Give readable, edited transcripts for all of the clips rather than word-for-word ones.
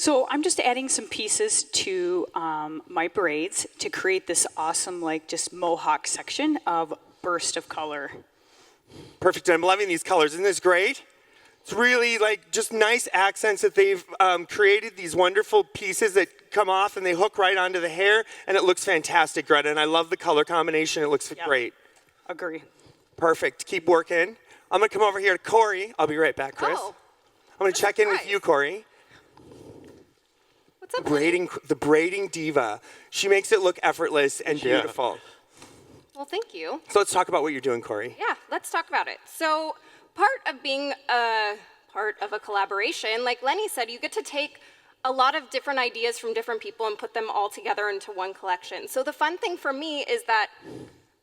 So I'm just adding some pieces to my braids to create this awesome, like, just mohawk section of burst of color. Perfect. I'm loving these colors. Isn't this great? It's really like just nice accents that they've created, these wonderful pieces that come off and they hook right onto the hair, and it looks fantastic, Greta. And I love the color combination. It looks great. Agree. Perfect. Keep working. I'm going to come over here to Cory. I'll be right back, Chris. Oh, I'm going to check in with you, Cory. what's up, The braiding diva. She makes it look effortless and beautiful. Well, thank you. So let's talk about what you're doing, Cory. Yeah, let's talk about it. So part of being a part of a collaboration, like Lenny said, you get to take a lot of different ideas from different people and put them all together into one collection. So the fun thing for me is that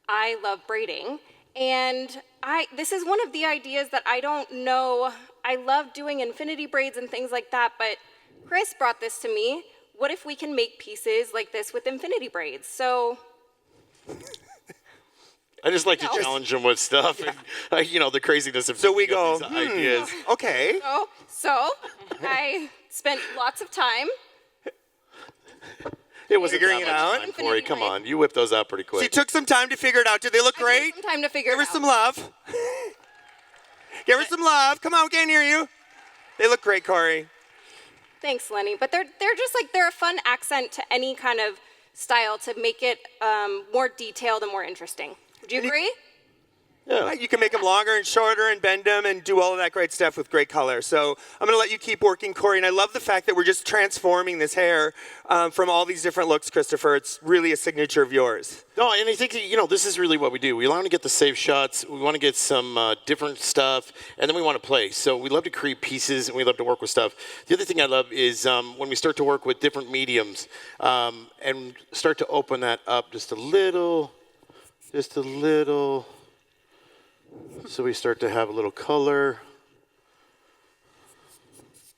I love braiding, and this is one of the ideas that I don't know. I love doing infinity braids and things like that, but Chris brought this to me. What if we can make pieces like this with infinity braids? So I just like to challenge them with stuff, and you know, the craziness of so we go these ideas. Okay. So I spent lots of time. It wasn't Figuring that it out. much time, Cory. Come on, you whipped those out pretty quick. She took some time to figure it out. Did they look I great? took some time to figure Give it her out. some love. Give her some love. Come on, we can't hear you. They look great, Cory. Thanks, Lenny. But they're just like, they're a fun accent to any kind of style to make it more detailed and more interesting. Would you agree? Yeah. You can make them longer and shorter and bend them and do all of that great stuff with great color. So I'm going to let you keep working, Cory. And I love the fact that we're just transforming this hair from all these different looks, Chrystofer. It's really a signature of yours. No, and I think, you know, this is really what we do. We want to get the safe shots. We want to get some different stuff, and then we want to play. So we love to create pieces, and we love to work with stuff. The other thing I love is when we start to work with different mediums and start to open that up just a little. So we start to have a little color.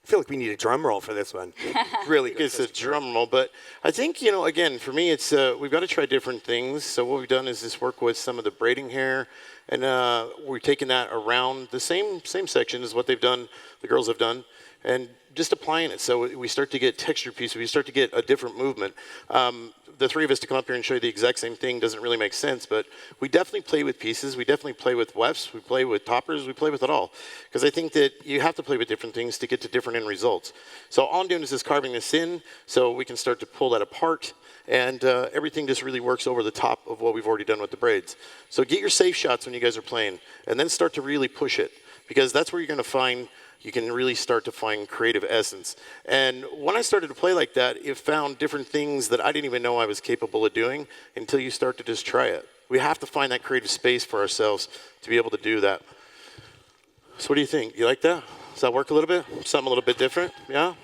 I feel like we need a drum roll for this one. Really good. It's a drum roll, but I think, you know, again, for me, it's we've got to try different things. So what we've done is just work with some of the braiding hair, and we're taking that around the same section as what they've done, the girls have done, and just applying it. So we start to get texture pieces. We start to get a different movement. The three of us to come up here and show you the exact same thing doesn't really make sense, but we definitely play with pieces. We definitely play with wefts. We play with toppers. We play with it all. Because I think that you have to play with different things to get to different end results. So all I'm doing is just carving this in so we can start to pull that apart, and everything just really works over the top of what we've already done with the braids. So get your safe shots when you guys are playing, and then start to really push it, because that's where you're going to find you can really start to find creative essence. And when I started to play like that, it found different things that I didn't even know I was capable of doing until you start to just try it. We have to find that creative space for ourselves to be able to do that. So what do you think? You like that? Does that work a little bit? Something a little bit different? Yeah?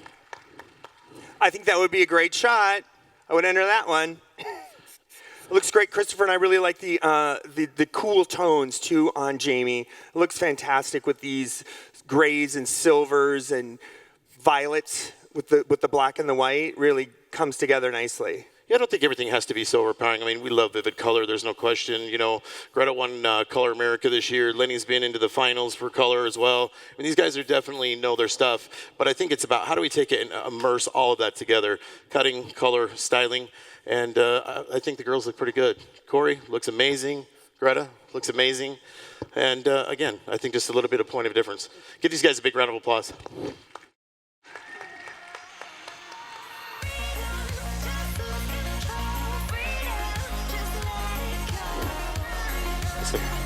I think that would be a great shot. I would enter that one. It looks great, Chrystofer, and I really like the cool tones too on Jamie. It looks fantastic with these grays and silvers and violets with the black and the white. Really comes together nicely. Yeah, I don't think everything has to be so overpowering. I mean, we love vivid color. There's no question. You know, Greta won Color America this year. Lenny's been into the finals for color as well. I mean, these guys are definitely know their stuff. But I think it's about how do we take it and immerse all of that together. Cutting, color, styling. And I think the girls look pretty good. Cory looks amazing. Greta looks amazing. And again, I think just a little bit of point of difference. Give these guys a big round of applause. Awesome.